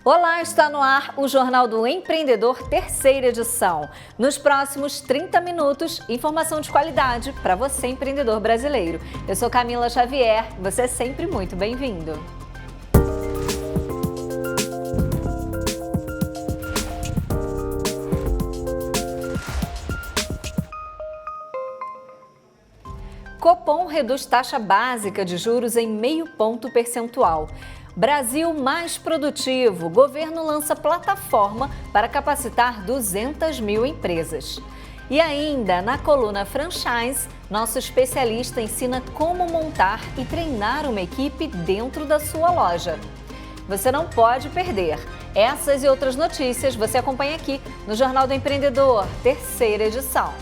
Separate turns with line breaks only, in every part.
Olá, está no ar o Jornal do Empreendedor, terceira edição. Nos próximos 30 minutos, informação de qualidade para você, empreendedor brasileiro. Eu sou Camila Xavier, você é sempre muito bem-vindo. Copom reduz taxa básica de juros em 0,5 ponto percentual. Brasil mais produtivo. Governo lança plataforma para capacitar 200 mil empresas. E ainda, na coluna Franchise, nosso especialista ensina como montar e treinar uma equipe dentro da sua loja. Você não pode perder. Essas e outras notícias você acompanha aqui no Jornal do Empreendedor, terceira edição.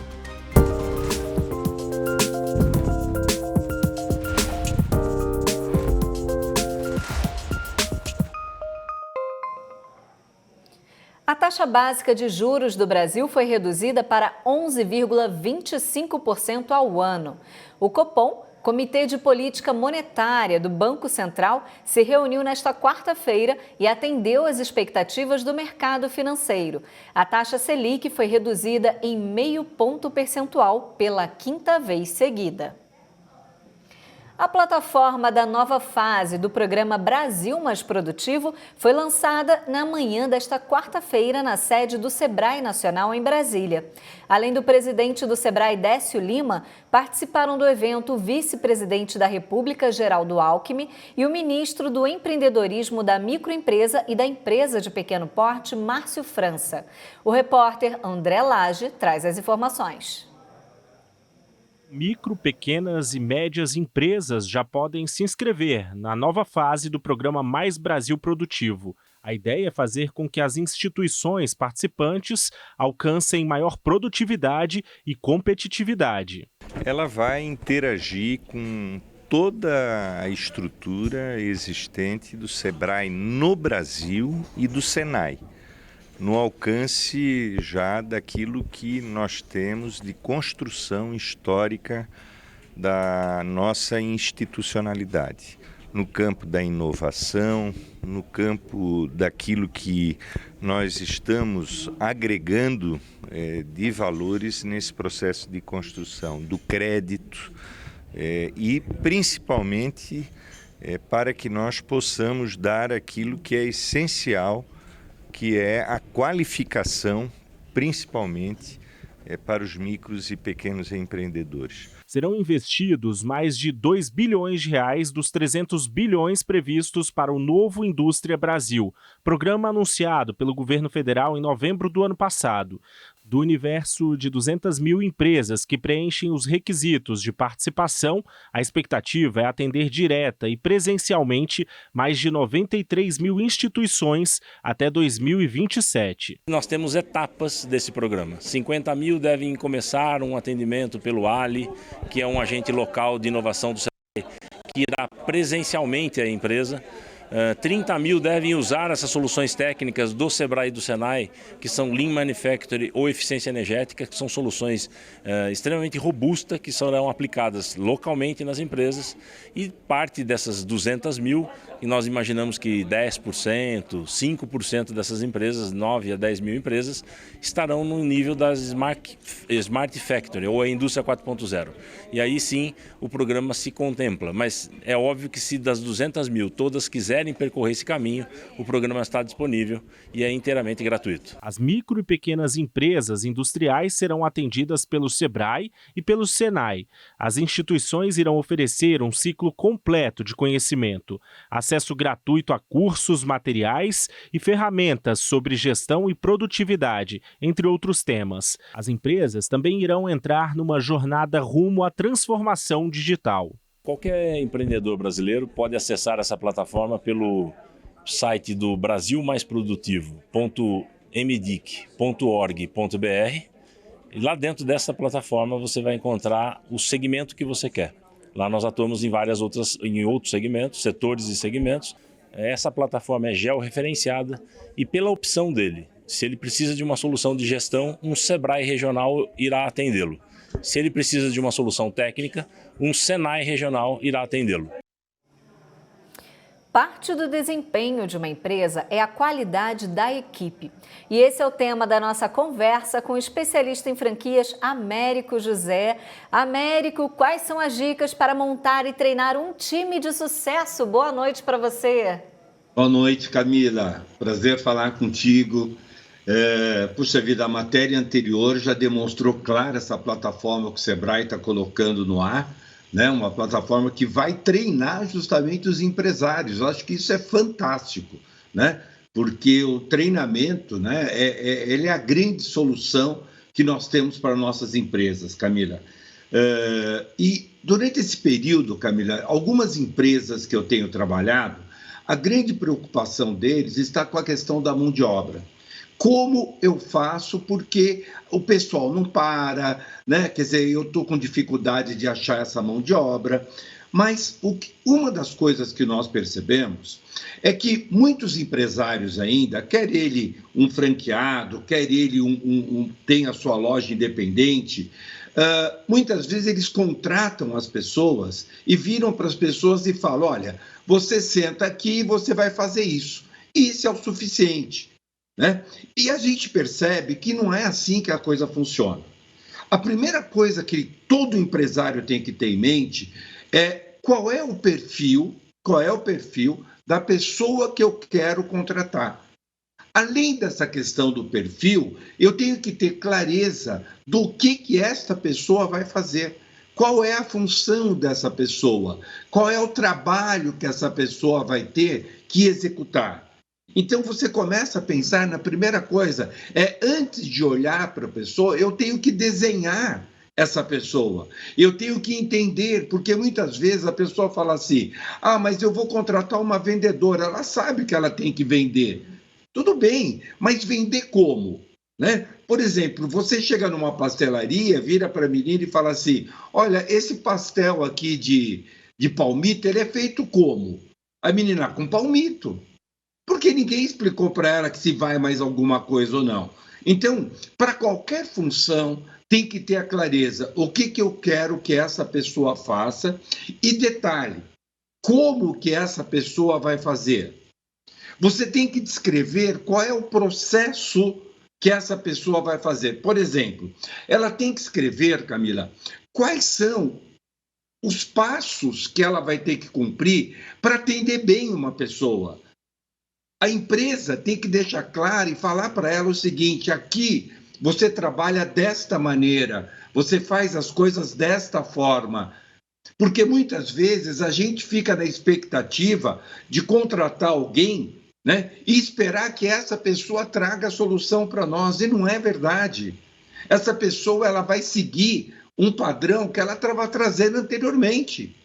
A taxa básica de juros do Brasil foi reduzida para 11,25% ao ano. O Copom, Comitê de Política Monetária do Banco Central, se reuniu nesta quarta-feira e atendeu às expectativas do mercado financeiro. A taxa Selic foi reduzida em 0,5 ponto percentual pela quinta vez seguida. A plataforma da nova fase do programa Brasil Mais Produtivo foi lançada na manhã desta quarta-feira na sede do Sebrae Nacional em Brasília. Além do presidente do Sebrae, Décio Lima, participaram do evento o vice-presidente da República, Geraldo Alckmin, e o ministro do Empreendedorismo da Microempresa e da Empresa de Pequeno Porte, Márcio França. O repórter André Lage traz as informações.
Micro, pequenas e médias empresas já podem se inscrever na nova fase do programa Mais Brasil Produtivo. A ideia é fazer com que as instituições participantes alcancem maior produtividade e competitividade.
Ela vai interagir com toda a estrutura existente do Sebrae no Brasil e do Senai, no alcance já daquilo que nós temos de construção histórica da nossa institucionalidade, no campo da inovação, no campo daquilo que nós estamos agregando de valores nesse processo de construção, do crédito e principalmente para que nós possamos dar aquilo que é essencial, que é a qualificação, principalmente para os micros e pequenos empreendedores.
Serão investidos mais de 2 bilhões de reais dos 300 bilhões previstos para o Novo Indústria Brasil, programa anunciado pelo governo federal em novembro do ano passado. Do universo de 200 mil empresas que preenchem os requisitos de participação, a expectativa é atender direta e presencialmente mais de 93 mil instituições até 2027.
Nós temos etapas desse programa. 50 mil devem começar um atendimento pelo Ali, que é um agente local de inovação do Sebrae, que irá presencialmente à empresa. 30 mil devem usar essas soluções técnicas do Sebrae e do Senai, que são Lean Manufacturing ou eficiência energética, que são soluções extremamente robustas, que serão aplicadas localmente nas empresas, e parte dessas 200 mil, e nós imaginamos que 10%, 5% dessas empresas, 9 a 10 mil empresas, estarão no nível das Smart Factory ou a indústria 4.0. E aí sim o programa se contempla, mas é óbvio que se das 200 mil todas quiserem percorrer esse caminho, o programa está disponível e é inteiramente gratuito.
As micro e pequenas empresas industriais serão atendidas pelo Sebrae e pelo Senai. As instituições irão oferecer um ciclo completo de conhecimento, acesso gratuito a cursos, materiais e ferramentas sobre gestão e produtividade, entre outros temas. As empresas também irão entrar numa jornada rumo à transformação digital.
Qualquer empreendedor brasileiro pode acessar essa plataforma pelo site do brasilmaisprodutivo.mdic.org.br e lá dentro dessa plataforma você vai encontrar o segmento que você quer. Lá nós atuamos em outros segmentos, setores e segmentos. Essa plataforma é georreferenciada e pela opção dele, se ele precisa de uma solução de gestão, um Sebrae regional irá atendê-lo. Se ele precisa de uma solução técnica, um Senai regional irá atendê-lo.
Parte do desempenho de uma empresa é a qualidade da equipe. E esse é o tema da nossa conversa com o especialista em franquias Américo José. Américo, quais são as dicas para montar e treinar um time de sucesso? Boa noite para você.
Boa noite, Camila. Prazer falar contigo. Puxa vida, a matéria anterior já demonstrou clara essa plataforma que o Sebrae está colocando no ar, né? Uma plataforma que vai treinar justamente os empresários. Eu acho que isso é fantástico, né? Porque o treinamento, né, ele é a grande solução que nós temos para nossas empresas, Camila. E durante esse período, Camila, algumas empresas que eu tenho trabalhado, a grande preocupação deles está com a questão da mão de obra. Como eu faço? Porque o pessoal não para, né? Quer dizer, eu estou com dificuldade de achar essa mão de obra. Mas uma das coisas que nós percebemos é que muitos empresários ainda, quer ele um franqueado, quer ele tem a sua loja independente, muitas vezes eles contratam as pessoas e viram para as pessoas e falam, olha, você senta aqui e você vai fazer isso. E isso é o suficiente. Né? E a gente percebe que não é assim que a coisa funciona. A primeira coisa que todo empresário tem que ter em mente é qual é o perfil da pessoa que eu quero contratar. Além dessa questão do perfil, eu tenho que ter clareza do que esta pessoa vai fazer. Qual é a função dessa pessoa? Qual é o trabalho que essa pessoa vai ter que executar? Então, você começa a pensar na primeira coisa, antes de olhar para a pessoa, eu tenho que desenhar essa pessoa. Eu tenho que entender, porque muitas vezes a pessoa fala assim, mas eu vou contratar uma vendedora, ela sabe que ela tem que vender. Tudo bem, mas vender como? Né? Por exemplo, você chega numa pastelaria, vira para a menina e fala assim, olha, esse pastel aqui de palmito, ele é feito como? A menina, com palmito. Porque ninguém explicou para ela que se vai mais alguma coisa ou não. Então, para qualquer função, tem que ter a clareza. O que eu quero que essa pessoa faça? E detalhe, como que essa pessoa vai fazer? Você tem que descrever qual é o processo que essa pessoa vai fazer. Por exemplo, ela tem que escrever, Camila, quais são os passos que ela vai ter que cumprir para atender bem uma pessoa. A empresa tem que deixar claro e falar para ela o seguinte, aqui você trabalha desta maneira, você faz as coisas desta forma. Porque muitas vezes a gente fica na expectativa de contratar alguém, né, e esperar que essa pessoa traga a solução para nós, e não é verdade. Essa pessoa ela vai seguir um padrão que ela estava trazendo anteriormente.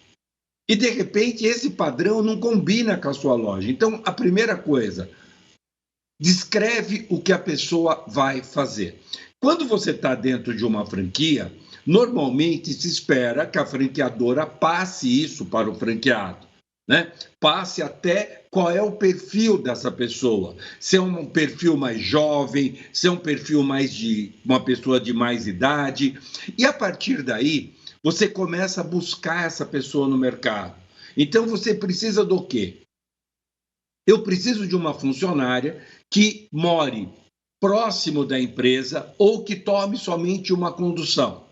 E, de repente, esse padrão não combina com a sua loja. Então, a primeira coisa, descreve o que a pessoa vai fazer. Quando você está dentro de uma franquia, normalmente se espera que a franqueadora passe isso para o franqueado, né? Passe até qual é o perfil dessa pessoa. Se é um perfil mais jovem, se é um perfil mais de uma pessoa de mais idade. E, a partir daí, você começa a buscar essa pessoa no mercado. Então, você precisa do quê? Eu preciso de uma funcionária que more próximo da empresa ou que tome somente uma condução.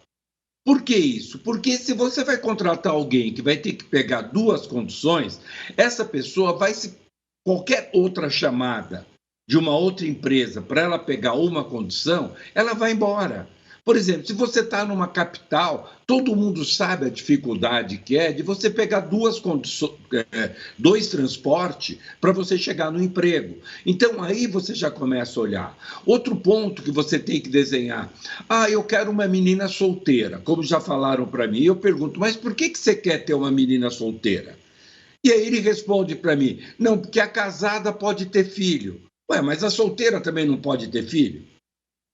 Por que isso? Porque se você vai contratar alguém que vai ter que pegar duas conduções, essa pessoa vai se... Qualquer outra chamada de uma outra empresa para ela pegar uma condução, ela vai embora. Por exemplo, se você está numa capital, todo mundo sabe a dificuldade que é de você pegar dois transportes para você chegar no emprego. Então, aí você já começa a olhar. Outro ponto que você tem que desenhar. Eu quero uma menina solteira, como já falaram para mim. Eu pergunto, mas por que você quer ter uma menina solteira? E aí ele responde para mim, não, porque a casada pode ter filho. Ué, mas a solteira também não pode ter filho?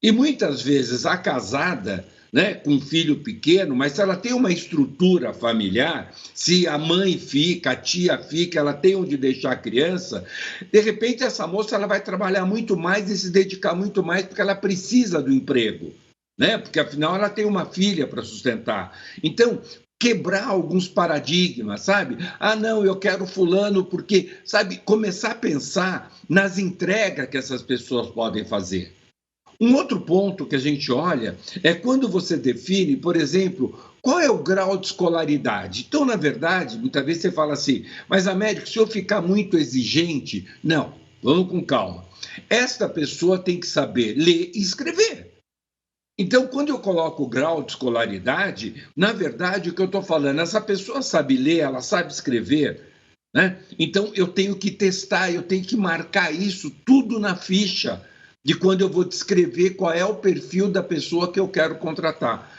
E muitas vezes a casada, né, com um filho pequeno, mas se ela tem uma estrutura familiar, se a mãe fica, a tia fica, ela tem onde deixar a criança, de repente essa moça ela vai trabalhar muito mais e se dedicar muito mais porque ela precisa do emprego, né? Porque afinal ela tem uma filha para sustentar. Então, quebrar alguns paradigmas, sabe? Ah, não, eu quero fulano porque, sabe, começar a pensar nas entregas que essas pessoas podem fazer. Um outro ponto que a gente olha é quando você define, por exemplo, qual é o grau de escolaridade. Então, na verdade, muitas vezes você fala assim, mas, Américo, se eu ficar muito exigente... Não, vamos com calma. Esta pessoa tem que saber ler e escrever. Então, quando eu coloco o grau de escolaridade, na verdade, o que eu estou falando, essa pessoa sabe ler, ela sabe escrever, né? Então, eu tenho que testar, eu tenho que marcar isso tudo na ficha de quando eu vou descrever qual é o perfil da pessoa que eu quero contratar.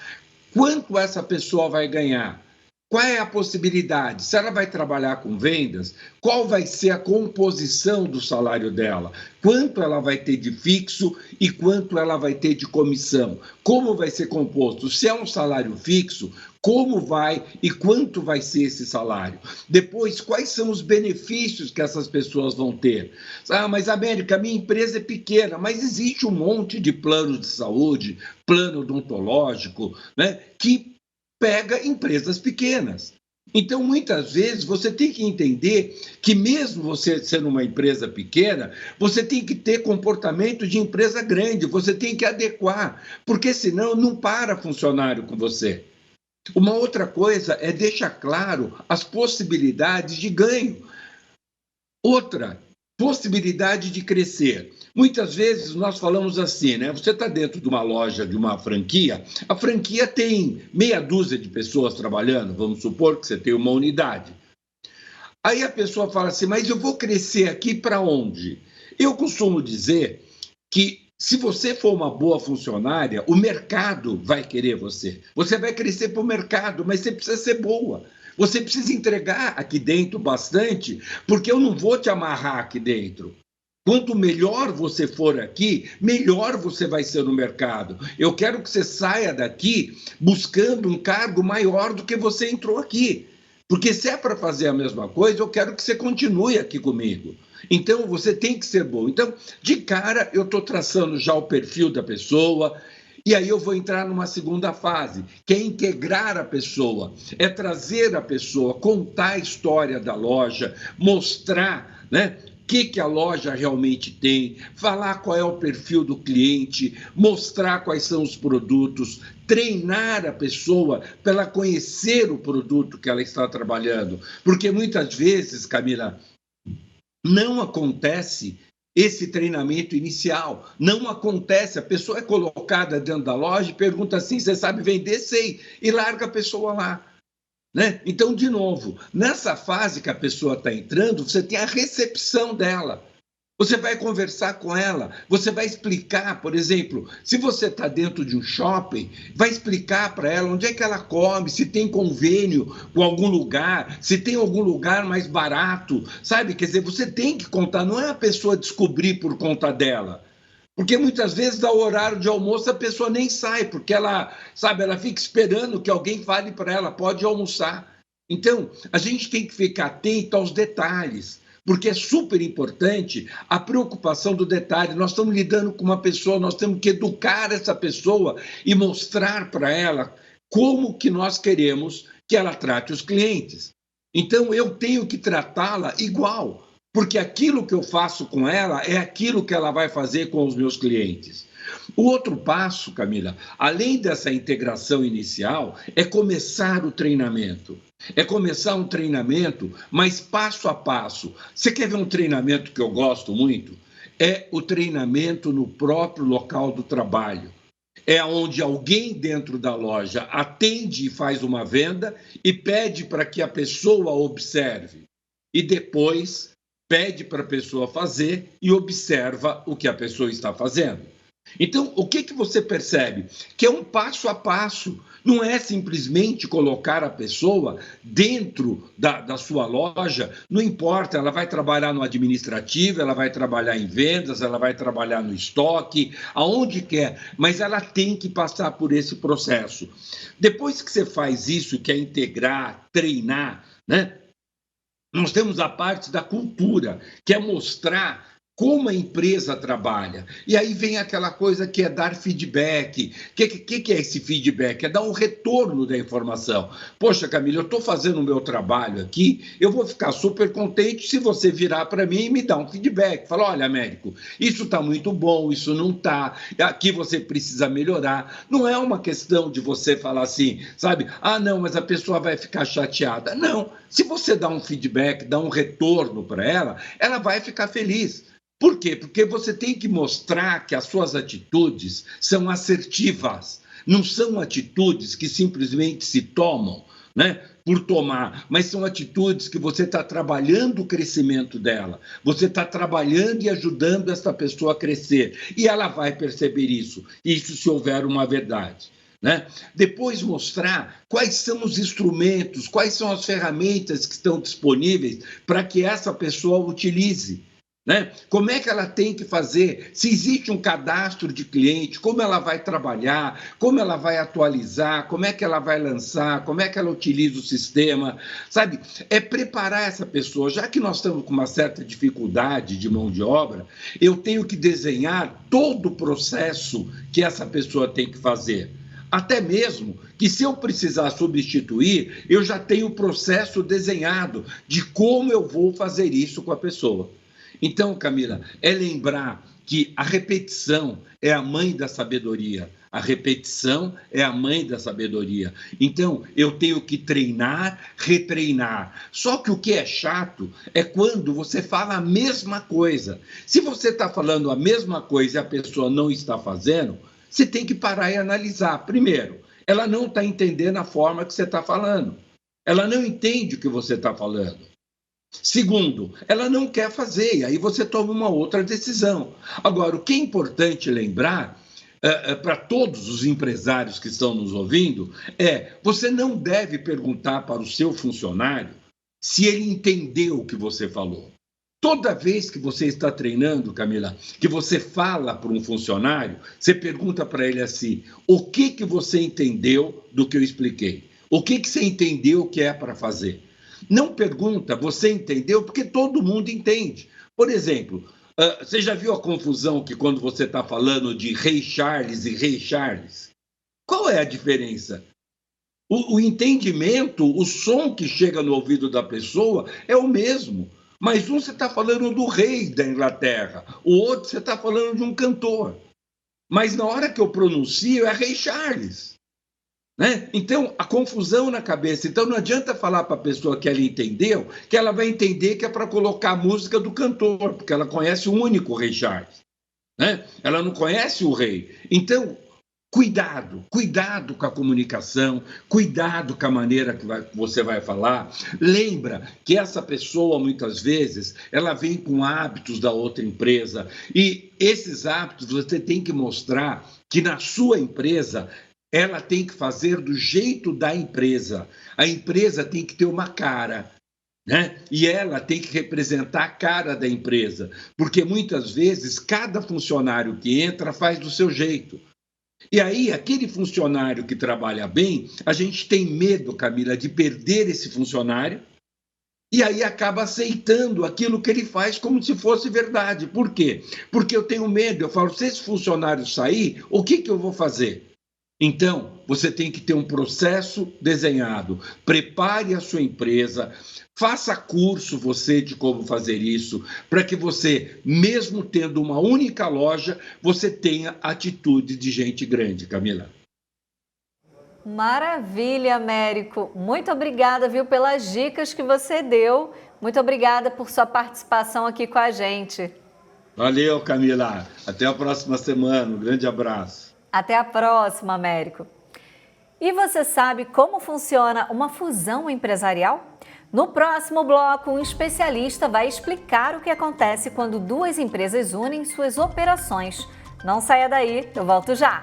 Quanto essa pessoa vai ganhar? Qual é a possibilidade? Se ela vai trabalhar com vendas, qual vai ser a composição do salário dela? Quanto ela vai ter de fixo e quanto ela vai ter de comissão? Como vai ser composto? Se é um salário fixo, como vai e quanto vai ser esse salário? Depois, quais são os benefícios que essas pessoas vão ter? Ah, mas, América, minha empresa é pequena, mas existe um monte de planos de saúde, plano odontológico, né, que pega empresas pequenas. Então, muitas vezes, você tem que entender que mesmo você sendo uma empresa pequena, você tem que ter comportamento de empresa grande, você tem que adequar, porque senão não para funcionário com você. Uma outra coisa é deixar claro as possibilidades de ganho. Outra, possibilidade de crescer. Muitas vezes nós falamos assim, né? Você está dentro de uma loja, de uma franquia, a franquia tem meia dúzia de pessoas trabalhando, vamos supor que você tem uma unidade. Aí a pessoa fala assim, mas eu vou crescer aqui para onde? Eu costumo dizer que se você for uma boa funcionária, o mercado vai querer você. Você vai crescer para o mercado, mas você precisa ser boa. Você precisa entregar aqui dentro bastante, porque eu não vou te amarrar aqui dentro. Quanto melhor você for aqui, melhor você vai ser no mercado. Eu quero que você saia daqui buscando um cargo maior do que você entrou aqui. Porque se é para fazer a mesma coisa, eu quero que você continue aqui comigo. Então, você tem que ser bom. Então, de cara, eu estou traçando já o perfil da pessoa, e aí eu vou entrar numa segunda fase, que é integrar a pessoa, é trazer a pessoa, contar a história da loja, mostrar, né, o que a loja realmente tem, falar qual é o perfil do cliente, mostrar quais são os produtos, treinar a pessoa para ela conhecer o produto que ela está trabalhando. Porque muitas vezes, Camila, não acontece esse treinamento inicial, não acontece, a pessoa é colocada dentro da loja e pergunta assim, você sabe vender? Sei, e larga a pessoa lá. Né? Então, de novo, nessa fase que a pessoa está entrando, você tem a recepção dela. Você vai conversar com ela, você vai explicar, por exemplo, se você está dentro de um shopping, vai explicar para ela onde é que ela come, se tem convênio com algum lugar, se tem algum lugar mais barato, sabe? Quer dizer, você tem que contar, não é a pessoa descobrir por conta dela. Porque muitas vezes, ao horário de almoço, a pessoa nem sai, porque ela, sabe, ela fica esperando que alguém fale para ela, pode almoçar. Então, a gente tem que ficar atento aos detalhes, porque é super importante a preocupação do detalhe. Nós estamos lidando com uma pessoa, nós temos que educar essa pessoa e mostrar para ela como que nós queremos que ela trate os clientes. Então, eu tenho que tratá-la igual, porque aquilo que eu faço com ela é aquilo que ela vai fazer com os meus clientes. O outro passo, Camila, além dessa integração inicial, é começar o treinamento. É começar um treinamento, mas passo a passo. Você quer ver um treinamento que eu gosto muito? É o treinamento no próprio local do trabalho. É onde alguém dentro da loja atende e faz uma venda e pede para que a pessoa observe. E depois pede para a pessoa fazer e observa o que a pessoa está fazendo. Então, o que você percebe? Que é um passo a passo, não é simplesmente colocar a pessoa dentro da sua loja, não importa, ela vai trabalhar no administrativo, ela vai trabalhar em vendas, ela vai trabalhar no estoque, aonde quer, mas ela tem que passar por esse processo. Depois que você faz isso, que é integrar, treinar, né? Nós temos a parte da cultura, que é mostrar como a empresa trabalha. E aí vem aquela coisa que é dar feedback. O que é esse feedback? É dar um retorno da informação. Poxa, Camila, eu estou fazendo o meu trabalho aqui, eu vou ficar super contente se você virar para mim e me dar um feedback. Fala, olha, Américo, isso está muito bom, isso não está, aqui você precisa melhorar. Não é uma questão de você falar assim, sabe? Ah, não, mas a pessoa vai ficar chateada. Não, se você dá um feedback, dá um retorno para ela, ela vai ficar feliz. Por quê? Porque você tem que mostrar que as suas atitudes são assertivas, não são atitudes que simplesmente se tomam, né, por tomar, mas são atitudes que você está trabalhando o crescimento dela, você está trabalhando e ajudando essa pessoa a crescer, e ela vai perceber isso se houver uma verdade. Né? Depois mostrar quais são os instrumentos, quais são as ferramentas que estão disponíveis para que essa pessoa utilize. Né? Como é que ela tem que fazer, se existe um cadastro de cliente, como ela vai trabalhar, como ela vai atualizar, como é que ela vai lançar, como é que ela utiliza o sistema, sabe? É preparar essa pessoa, já que nós estamos com uma certa dificuldade de mão de obra, eu tenho que desenhar todo o processo que essa pessoa tem que fazer. Até mesmo que se eu precisar substituir, eu já tenho o processo desenhado de como eu vou fazer isso com a pessoa. Então, Camila, é lembrar que a repetição é a mãe da sabedoria. A repetição é a mãe da sabedoria. Então, eu tenho que treinar, retreinar. Só que o que é chato é quando você fala a mesma coisa. Se você está falando a mesma coisa e a pessoa não está fazendo, você tem que parar e analisar. Primeiro, ela não está entendendo a forma que você está falando. Ela não entende o que você está falando. Segundo, ela não quer fazer, e aí você toma uma outra decisão. Agora, o que é importante lembrar, para todos os empresários que estão nos ouvindo, você não deve perguntar para o seu funcionário se ele entendeu o que você falou. Toda vez que você está treinando, Camila, que você fala para um funcionário, você pergunta para ele assim, o que você entendeu do que eu expliquei? O que você entendeu que é para fazer? Não pergunta, você entendeu? Porque todo mundo entende. Por exemplo, você já viu a confusão que quando você está falando de Rei Charles e Rei Charles? Qual é a diferença? O entendimento, o som que chega no ouvido da pessoa é o mesmo. Mas um você está falando do rei da Inglaterra, o outro você está falando de um cantor. Mas na hora que eu pronuncio é Rei Charles. Né? Então, a confusão na cabeça. Então, não adianta falar para a pessoa que ela entendeu, que ela vai entender que é para colocar a música do cantor, porque ela conhece o único Rei Charles. Né? Ela não conhece o rei. Então, cuidado com a comunicação, cuidado com a maneira que você vai falar. Lembra que essa pessoa, muitas vezes, ela vem com hábitos da outra empresa, e esses hábitos você tem que mostrar que na sua empresa ela tem que fazer do jeito da empresa. A empresa tem que ter uma cara, né? E ela tem que representar a cara da empresa, porque muitas vezes cada funcionário que entra faz do seu jeito. E aí, aquele funcionário que trabalha bem, a gente tem medo, Camila, de perder esse funcionário, e aí acaba aceitando aquilo que ele faz como se fosse verdade. Por quê? Porque eu tenho medo, eu falo, se esse funcionário sair, o que eu vou fazer? Então, você tem que ter um processo desenhado. Prepare a sua empresa, faça curso você de como fazer isso, para que você, mesmo tendo uma única loja, você tenha atitude de gente grande, Camila.
Maravilha, Américo. Muito obrigada, viu, pelas dicas que você deu. Muito obrigada por sua participação aqui com a gente.
Valeu, Camila. Até a próxima semana. Um grande abraço.
Até a próxima, Américo. E você sabe como funciona uma fusão empresarial? No próximo bloco, um especialista vai explicar o que acontece quando duas empresas unem suas operações. Não saia daí, eu volto já.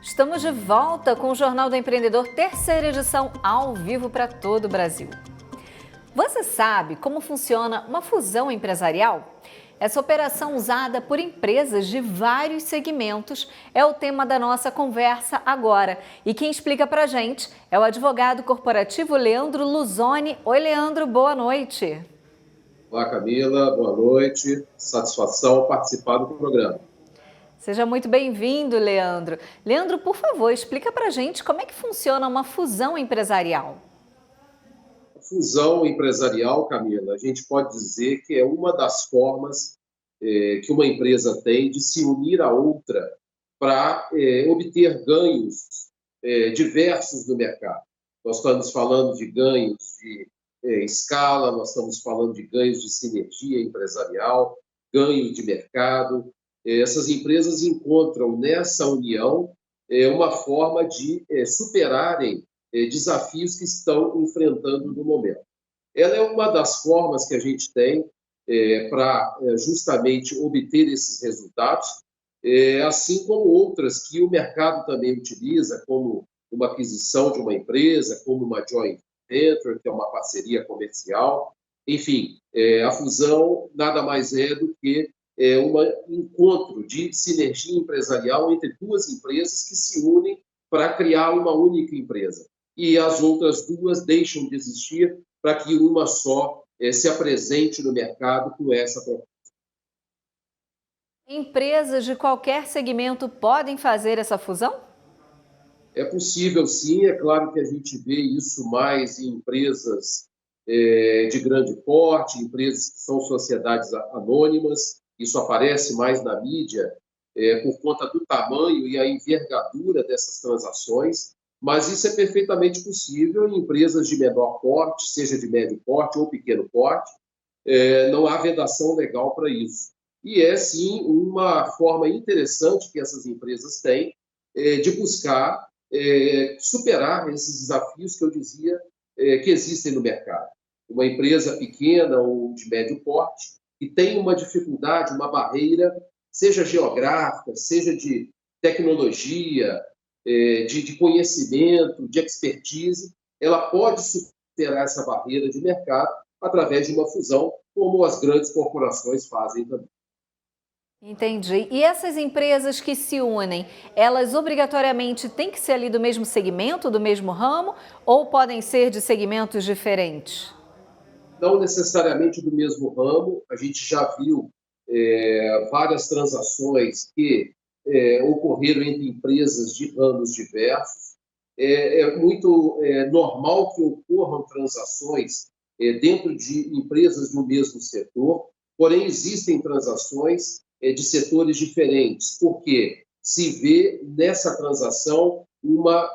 Estamos de volta com o Jornal do Empreendedor, terceira edição, ao vivo para todo o Brasil. Você sabe como funciona uma fusão empresarial? Essa operação usada por empresas de vários segmentos é o tema da nossa conversa agora. E quem explica pra gente é o advogado corporativo Leandro Luzoni. Oi, Leandro, boa noite.
Olá, Camila, boa noite. Satisfação participar do programa.
Seja muito bem-vindo, Leandro. Leandro, por favor, explica pra gente como é que funciona uma fusão empresarial.
Fusão empresarial, Camila, a gente pode dizer que é uma das formas que uma empresa tem de se unir a outra para obter ganhos diversos no mercado. Nós estamos falando de ganhos de escala, nós estamos falando de ganhos de sinergia empresarial, ganho de mercado. Essas empresas encontram nessa união uma forma de superarem desafios que estão enfrentando no momento. Ela é uma das formas que a gente tem para justamente obter esses resultados, assim como outras que o mercado também utiliza, como uma aquisição de uma empresa, como uma joint venture, que é uma parceria comercial. Enfim, a fusão nada mais é do que um encontro de sinergia empresarial entre duas empresas que se unem para criar uma única empresa. E as outras duas deixam de existir para que uma só se apresente no mercado com essa proposta.
Empresas de qualquer segmento podem fazer essa fusão?
É possível, sim. É claro que a gente vê isso mais em empresas de grande porte, empresas que são sociedades anônimas. Isso aparece mais na mídia por conta do tamanho e a envergadura dessas transações. Mas isso é perfeitamente possível em empresas de menor porte, seja de médio porte ou pequeno porte. Não há vedação legal para isso. E é, sim, uma forma interessante que essas empresas têm de buscar superar esses desafios que eu dizia que existem no mercado. Uma empresa pequena ou de médio porte que tem uma dificuldade, uma barreira, seja geográfica, seja de tecnologia, de conhecimento, de expertise, ela pode superar essa barreira de mercado através de uma fusão, como as grandes corporações fazem também.
Entendi. E essas empresas que se unem, elas obrigatoriamente têm que ser ali do mesmo segmento, do mesmo ramo, ou podem ser de segmentos diferentes?
Não necessariamente do mesmo ramo. A gente já viu várias transações que ocorreram entre empresas de ramos diversos. É muito normal que ocorram transações dentro de empresas do mesmo setor, porém existem transações de setores diferentes, porque se vê nessa transação uma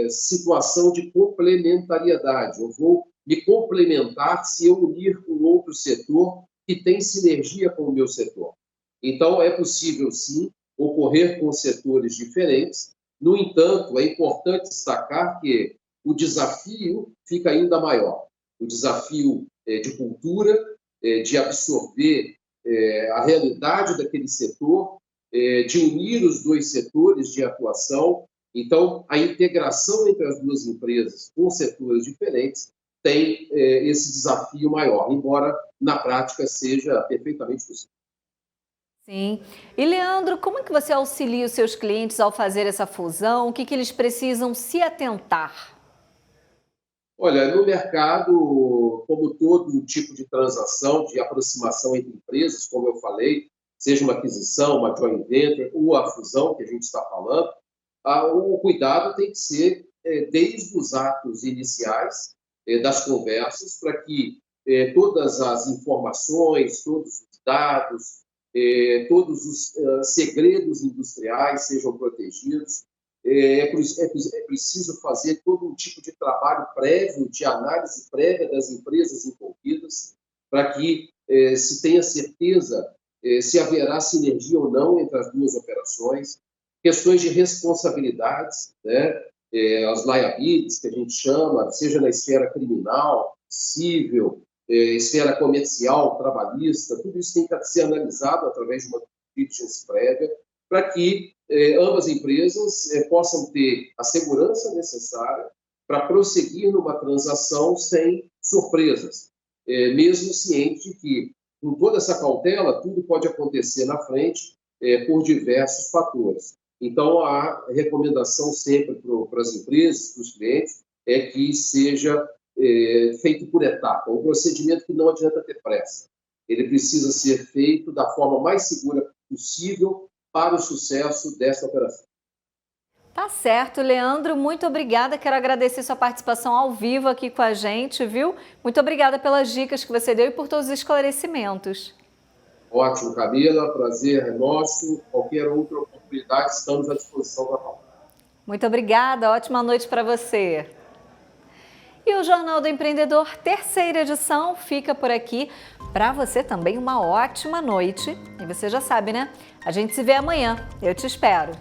situação de complementariedade. Eu vou me complementar se eu unir com outro setor que tem sinergia com o meu setor. Então, é possível, sim, ocorrer com setores diferentes. No entanto, é importante destacar que o desafio fica ainda maior. O desafio de cultura, de absorver a realidade daquele setor, de unir os dois setores de atuação. Então, a integração entre as duas empresas com setores diferentes tem esse desafio maior, embora na prática seja perfeitamente possível.
Sim. E, Leandro, como é que você auxilia os seus clientes ao fazer essa fusão? O que eles precisam se atentar?
Olha, no mercado, como todo tipo de transação, de aproximação entre empresas, como eu falei, seja uma aquisição, uma joint venture ou a fusão que a gente está falando, o cuidado tem que ser desde os atos iniciais das conversas, para que todas as informações, todos os dados, todos os segredos industriais sejam protegidos. É preciso fazer todo um tipo de trabalho prévio, de análise prévia das empresas envolvidas, para que se tenha certeza se haverá sinergia ou não entre as duas operações. Questões de responsabilidades, né? As liabilities, que a gente chama, seja na esfera criminal, civil, esfera comercial, trabalhista, tudo isso tem que ser analisado através de uma diligence prévia, para que ambas empresas possam ter a segurança necessária para prosseguir numa transação sem surpresas, mesmo ciente de que com toda essa cautela, tudo pode acontecer na frente por diversos fatores. Então, a recomendação sempre para as empresas, para os clientes, é que seja feito por etapa, um procedimento que não adianta ter pressa. Ele precisa ser feito da forma mais segura possível para o sucesso dessa operação.
Tá certo, Leandro, muito obrigada. Quero agradecer sua participação ao vivo aqui com a gente, viu? Muito obrigada pelas dicas que você deu e por todos os esclarecimentos.
Ótimo, Camila, prazer é nosso. Qualquer outra oportunidade, estamos à disposição para falar.
Muito obrigada, ótima noite para você. E o Jornal do Empreendedor, terceira edição, fica por aqui. Para você também uma ótima noite. E você já sabe, né? A gente se vê amanhã. Eu te espero.